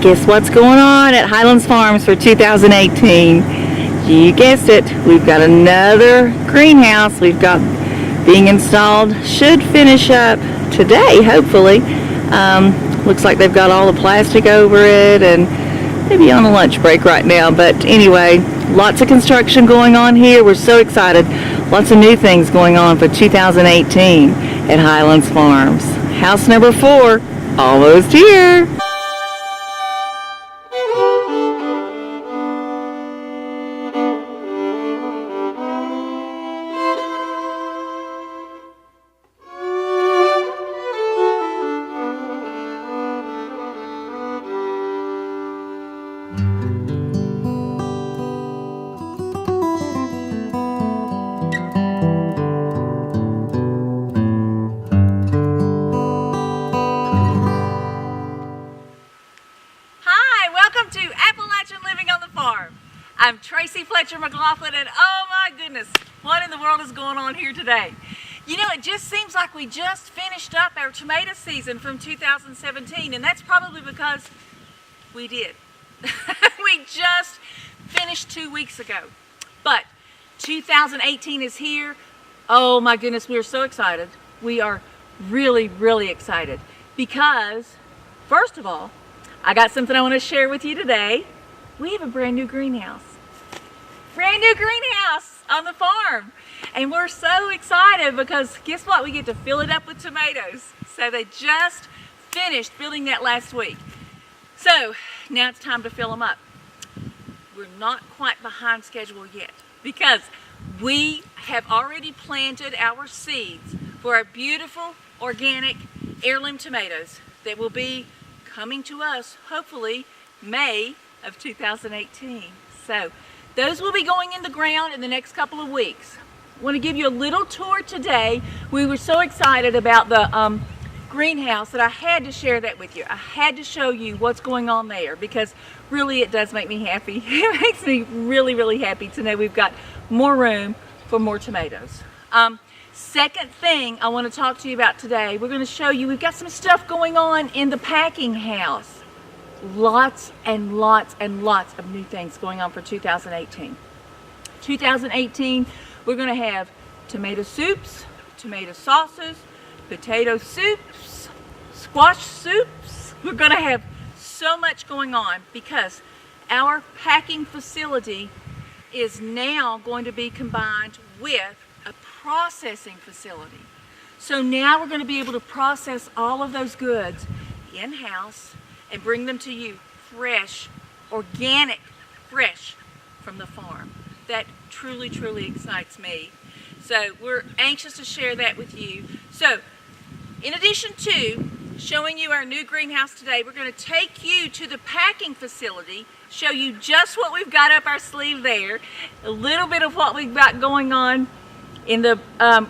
Guess what's going on at Highlands Farms for 2018? You guessed it, we've got another greenhouse we've got being installed. Should finish up today, hopefully. Looks like they've got all the plastic over it and maybe on a lunch break right now. But anyway, lots of construction going on here. We're so excited. Lots of new things going on for 2018 at Highlands Farms. House number 4, almost here. I'm Tracy McLaughlin, and oh my goodness, what in the world is going on here today? You know, it just seems like we just finished up our tomato season from 2017, and that's probably because we did. We just finished 2 weeks ago. But 2018 is here. Oh my goodness, we are so excited. We are really, really excited because, first of all, I got something I want to share with you today. We have a brand new greenhouse. Brand new greenhouse on the farm. And we're so excited because guess what? We get to fill it up with tomatoes. So they just finished filling that last week. So now it's time to fill them up. We're not quite behind schedule yet because we have already planted our seeds for our beautiful organic heirloom tomatoes that will be coming to us hopefully May of 2018. So those will be going in the ground in the next couple of weeks. I want to give you a little tour today. We were so excited about the greenhouse that I had to share that with you. I had to show you what's going on there because really it does make me happy. It makes me really, really happy to know we've got more room for more tomatoes. Second thing I want to talk to you about today, we're going to show you we've got some stuff going on in the packing house. Lots and lots and lots of new things going on for 2018. 2018, we're going to have tomato soups, tomato sauces, potato soups, squash soups. We're going to have so much going on because our packing facility is now going to be combined with a processing facility. So now we're going to be able to process all of those goods in-house and bring them to you fresh, organic, fresh from the farm. That truly, truly excites me. So we're anxious to share that with you. So in addition to showing you our new greenhouse today, we're going to take you to the packing facility, show you just what we've got up our sleeve there, a little bit of what we've got going on in the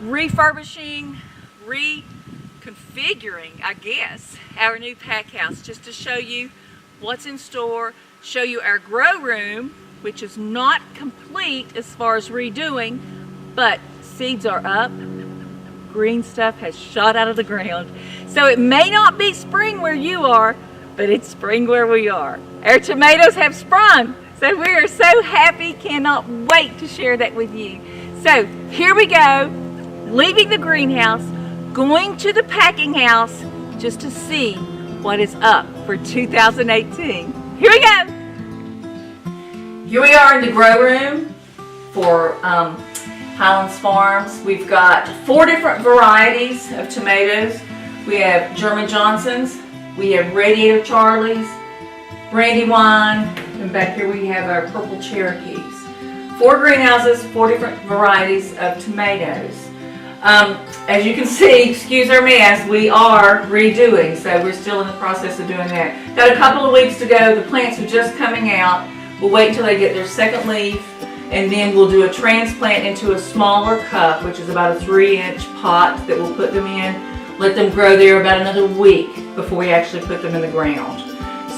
refurbishing, reconfiguring, I guess, our new pack house, just to show you what's in store, show you our grow room, which is not complete as far as redoing, but seeds are up, green stuff has shot out of the ground. So it may not be spring where you are, but it's spring where we are. Our tomatoes have sprung, so we are so happy, cannot wait to share that with you. So here we go, leaving the greenhouse, going to the packing house just to see what is up for 2018. Here we go. Here we are in the grow room for Highlands Farms. We've got 4 different varieties of tomatoes. We have German Johnsons, we have Radiator Charlies, Brandywine, and back here we have our Purple Cherokees. 4 greenhouses, 4 different varieties of tomatoes. As you can see, excuse our mess, we are redoing, so we're still in the process of doing that. Got a couple of weeks to go. The plants are just coming out. We'll wait until they get their second leaf, and then we'll do a transplant into a smaller cup, which is about a 3-inch pot that we'll put them in. Let them grow there about another week before we actually put them in the ground.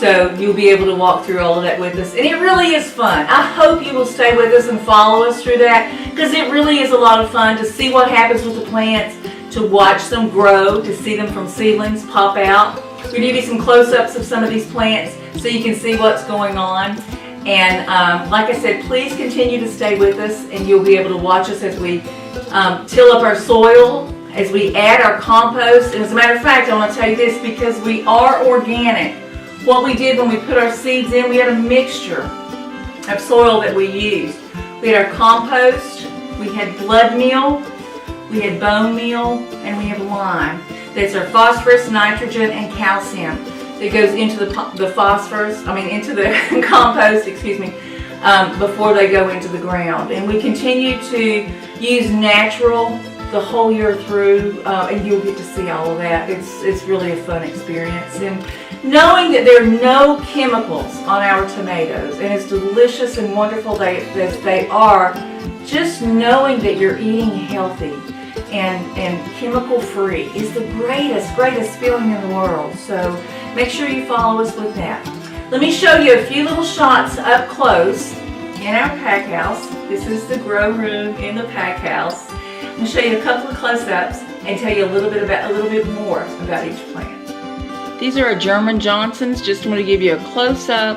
So you'll be able to walk through all of that with us. And it really is fun. I hope you will stay with us and follow us through that because it really is a lot of fun to see what happens with the plants, to watch them grow, to see them from seedlings pop out. We're going to give you some close-ups of some of these plants so you can see what's going on. And like I said, please continue to stay with us, and you'll be able to watch us as we till up our soil, as we add our compost. And as a matter of fact, I want to tell you this, because we are organic. What we did when we put our seeds in, we had a mixture of soil that we used. We had our compost, we had blood meal, we had bone meal, and we have lime. That's our phosphorus, nitrogen, and calcium that goes into the phosphorus, into the compost, excuse me, before they go into the ground. And we continue to use natural the whole year through, and you'll get to see all of that. It's really a fun experience. And knowing that there are no chemicals on our tomatoes, and as delicious and wonderful as they are, just knowing that you're eating healthy and chemical free is the greatest feeling in the world. So make sure you follow us with that. Let me show you a few little shots up close in our pack house. This is the grow room in the pack house. I'm going to show you a couple of close-ups and tell you a little bit more about each plant. These are our German Johnsons. Just want to give you a close-up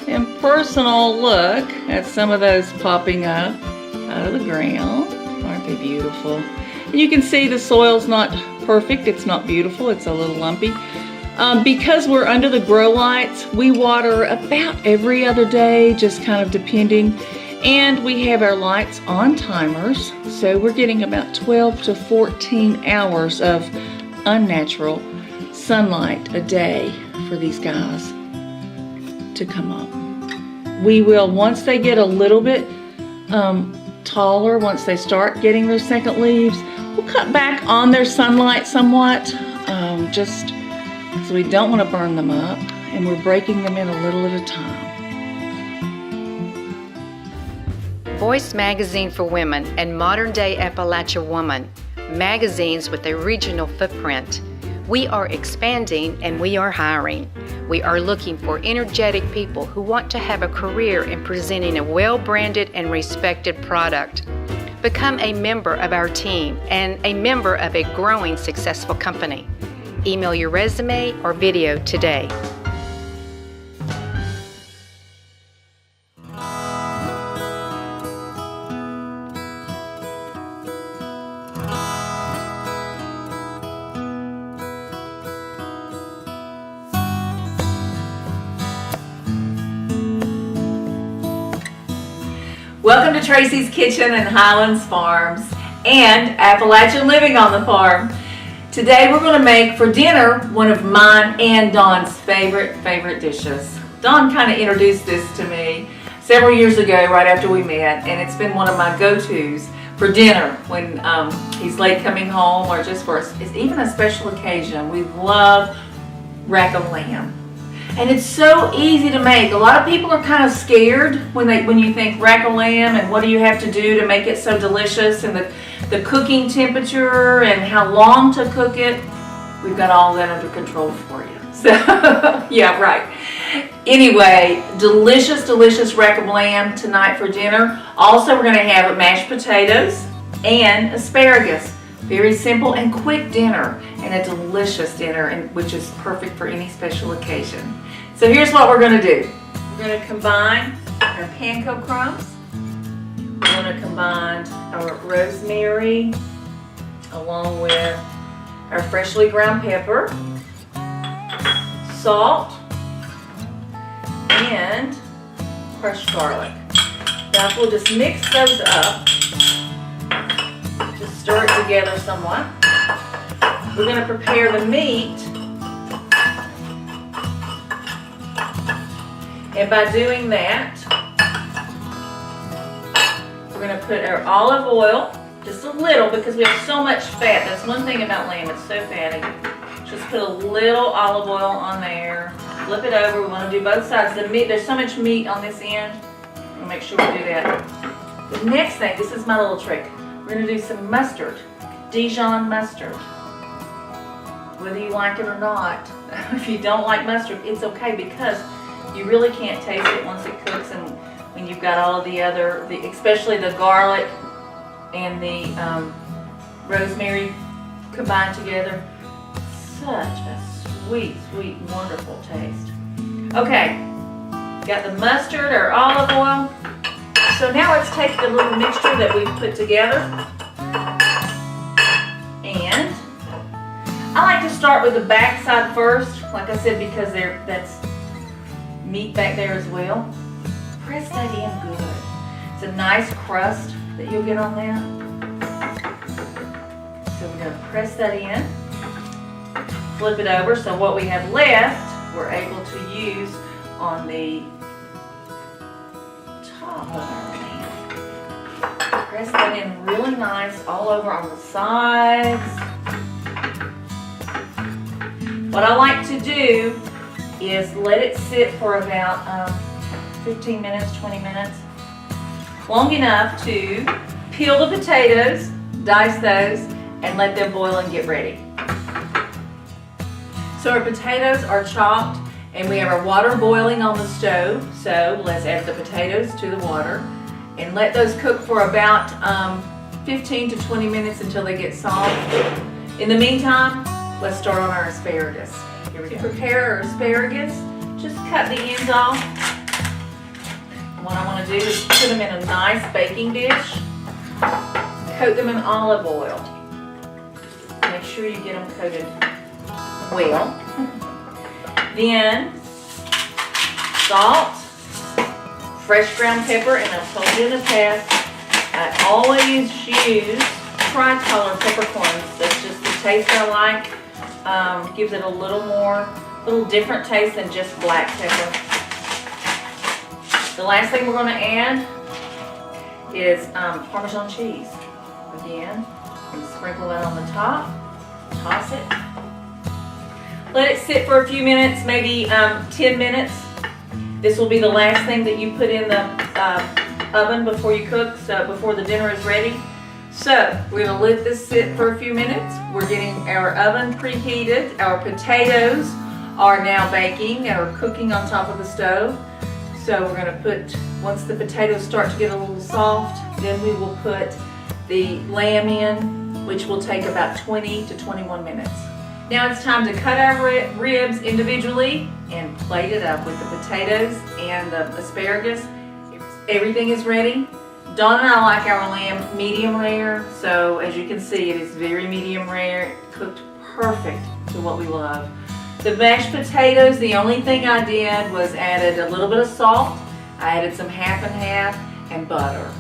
and personal look at some of those popping up out of the ground. Aren't they beautiful? And you can see the soil's not perfect. It's not beautiful. It's a little lumpy. Because we're under the grow lights, we water about every other day, just kind of depending. And we have our lights on timers, so we're getting about 12 to 14 hours of unnatural sunlight a day for these guys to come up. We will, once they get a little bit taller, once they start getting their second leaves, we'll cut back on their sunlight somewhat, just so we don't want to burn them up, and we're breaking them in a little at a time. Voice Magazine for Women and Modern Day Appalachia Woman, magazines with a regional footprint. We are expanding and we are hiring. We are looking for energetic people who want to have a career in presenting a well-branded and respected product. Become a member of our team and a member of a growing successful company. Email your resume or video today. Welcome to Tracy's Kitchen and Highlands Farms and Appalachian Living on the Farm. Today we're going to make for dinner one of mine and Dawn's favorite dishes. Dawn kind of introduced this to me several years ago right after we met, and it's been one of my go-tos for dinner when he's late coming home or just for even a special occasion. We love rack of lamb. And it's so easy to make. A lot of people are kind of scared when you think rack of lamb and what do you have to do to make it so delicious, and the cooking temperature and how long to cook it. We've got all that under control for you. So, yeah, right. Anyway, delicious rack of lamb tonight for dinner. Also, we're going to have mashed potatoes and asparagus. Very simple and quick dinner, and a delicious dinner, which is perfect for any special occasion. So here's what we're going to do. We're going to combine our panko crumbs. We're going to combine our rosemary along with our freshly ground pepper, salt, and crushed garlic. Now we'll just mix those up. Just stir it together somewhat. We're going to prepare the meat. And by doing that, we're going to put our olive oil, just a little, because we have so much fat. That's one thing about lamb, it's so fatty. Just put a little olive oil on there. Flip it over. We want to do both sides. The meat, there's so much meat on this end. We'll make sure we do that. The next thing, this is my little trick. We're going to do some mustard, Dijon mustard. Whether you like it or not. If you don't like mustard, it's okay, because you really can't taste it once it cooks, and when you've got all of the other, especially the garlic and the rosemary combined together. Such a sweet, sweet, wonderful taste. Okay, got the mustard or olive oil. So now let's take the little mixture that we've put together. And I like to start with the back side first, like I said, because that's meat back there as well. Press that in good. It's a nice crust that you'll get on that. So we're going to press that in, flip it over, so what we have left we're able to use on the top of our pan. Press that in really nice all over on the sides. What I like to do is let it sit for about 15 minutes, 20 minutes, long enough to peel the potatoes, dice those, and let them boil and get ready. So our potatoes are chopped and we have our water boiling on the stove. So let's add the potatoes to the water and let those cook for about 15 to 20 minutes until they get soft. In the meantime, let's start on our asparagus. Here we go. To prepare our asparagus, just cut the ends off. And what I want to do is put them in a nice baking dish, coat them in olive oil. Make sure you get them coated well. Then salt, fresh ground pepper, and I've told you in the past, I always use tricolor peppercorns. That's just the taste I like. Gives it a little different taste than just black pepper. The last thing we're going to add is Parmesan cheese. Again, and sprinkle that on the top. Toss it. Let it sit for a few minutes, maybe 10 minutes. This will be the last thing that you put in the oven before you cook, so before the dinner is ready. So we're going to let this sit for a few minutes. We're getting our oven preheated. Our potatoes are now baking or cooking on top of the stove. So we're going to put, once the potatoes start to get a little soft, then we will put the lamb in, which will take about 20 to 21 minutes. Now it's time to cut our ribs individually and plate it up with the potatoes and the asparagus. Everything is ready. Dawn and I like our lamb medium rare, so as you can see, it is very medium rare, cooked perfect to what we love. The mashed potatoes, the only thing I did was added a little bit of salt. I added some half and half and butter.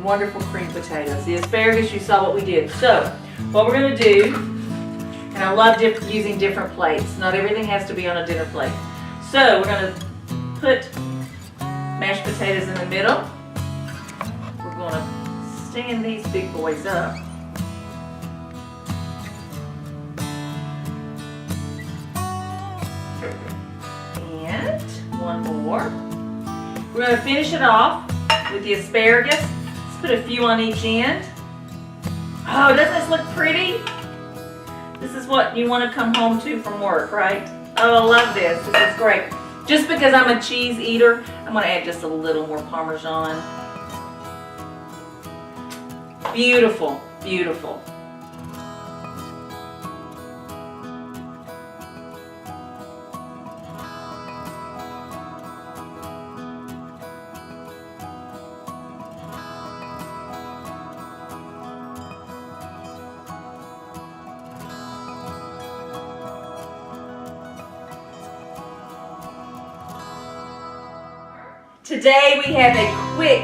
Wonderful creamed potatoes. The asparagus, you saw what we did. So what we're going to do, and I love using different plates. Not everything has to be on a dinner plate. So we're going to put mashed potatoes in the middle. We're going to stand these big boys up. And one more. We're going to finish it off with the asparagus. Let's put a few on each end. Oh, doesn't this look pretty? This is what you want to come home to from work, right? Oh, I love this. This is great. Just because I'm a cheese eater, I'm going to add just a little more Parmesan. Beautiful, beautiful. Today we have a quick,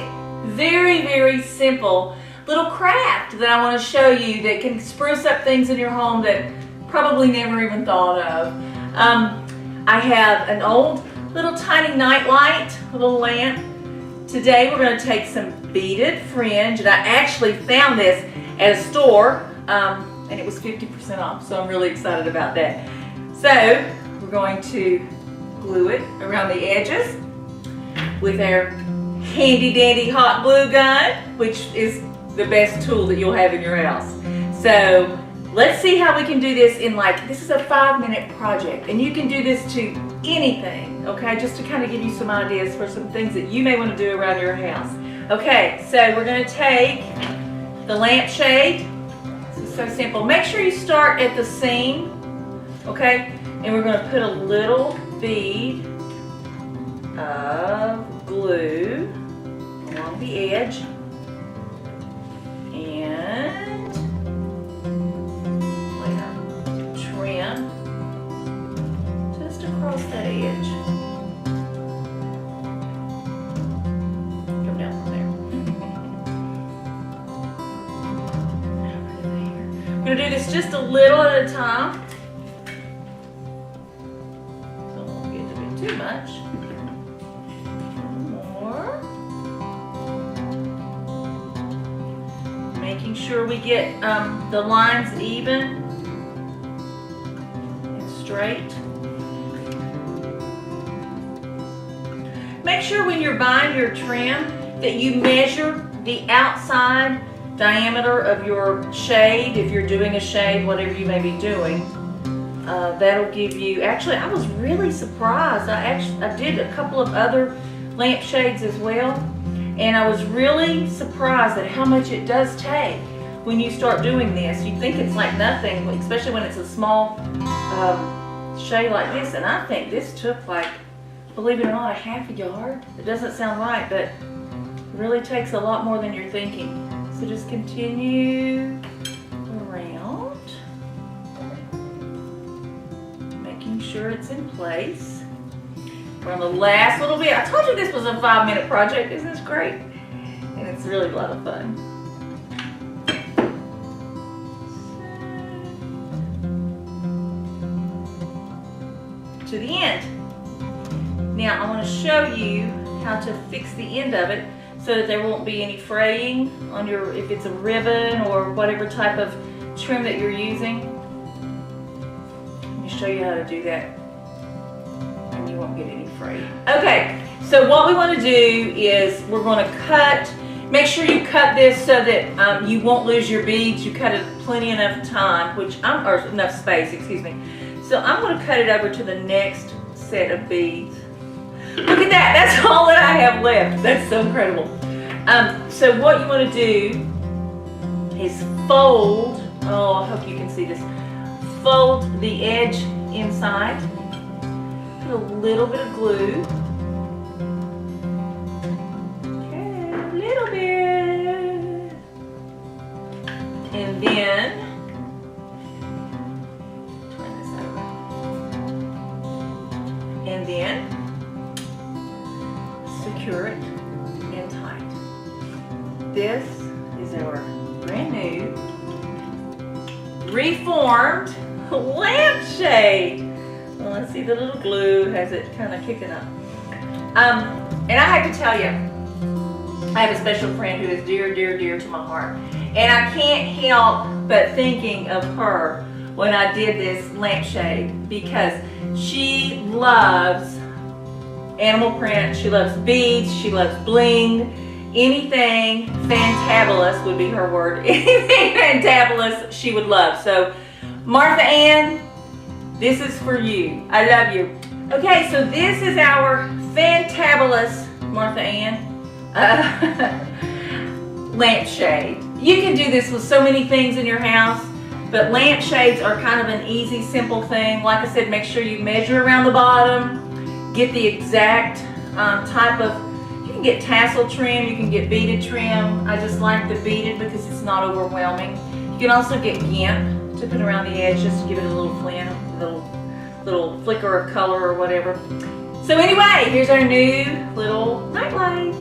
very, very simple little craft that I want to show you that can spruce up things in your home that probably never even thought of. I have an old little tiny night light, a little lamp. Today we're going to take some beaded fringe, and I actually found this at a store and it was 50% off, so I'm really excited about that. So we're going to glue it around the edges with our handy dandy hot glue gun, which is the best tool that you'll have in your house. So let's see how we can do this in this is a 5-minute project, and you can do this to anything, okay? Just to kind of give you some ideas for some things that you may want to do around your house. Okay, so we're going to take the lampshade. This is so simple. Make sure you start at the seam, okay? And we're going to put a little bead of glue along the edge. And trim just across that edge. Come down from there. We're going to do this just a little at a time. So it won't get to be too much. More. Making sure we get the lines even and straight. Make sure when you're buying your trim that you measure the outside diameter of your shade. If you're doing a shade, whatever you may be doing, that'll give you, actually I was really surprised. I did a couple of other lampshades as well, and I was really surprised at how much it does take when you start doing this. You think it's like nothing, especially when it's a small shade like this, and I think this took, like, believe it or not, a half a yard. It doesn't sound right, but it really takes a lot more than you're thinking. So just continue around, making sure it's in place. We're on the last little bit. I told you this was a 5-minute project. Isn't this great? And it's really a lot of fun. To the end. Now I want to show you how to fix the end of it so that there won't be any fraying on your, if it's a ribbon or whatever type of trim that you're using. Let me show you how to do that, and you won't get any fraying. Okay, so what we want to do is we're going to cut. Make sure you cut this so that you won't lose your beads. You cut it plenty enough time, or enough space, excuse me. So I'm going to cut it over to the next set of beads. Look at that, that's all that I have left. That's so incredible. So what you want to do is fold, oh, I hope you can see this, fold the edge inside, put a little bit of glue, okay, a little bit, and then turn this over, and then secure it in tight. This is our brand new, reformed lampshade. Well, let's see, the little glue has it kind of kicking up. And I have to tell you, I have a special friend who is dear, dear, dear to my heart. And I can't help but thinking of her when I did this lampshade, because she loves animal print, she loves beads, she loves bling, anything fantabulous would be her word. Anything fantabulous she would love. So Martha Ann, this is for you. I love you. Okay, so this is our fantabulous Martha Ann lampshade. You can do this with so many things in your house, but lampshades are kind of an easy, simple thing. Like I said, make sure you measure around the bottom. Get the exact type of, you can get tassel trim, you can get beaded trim. I just like the beaded because it's not overwhelming. You can also get gimp to put around the edge just to give it a little flint, a little flicker of color or whatever. So anyway, here's our new little nightlight.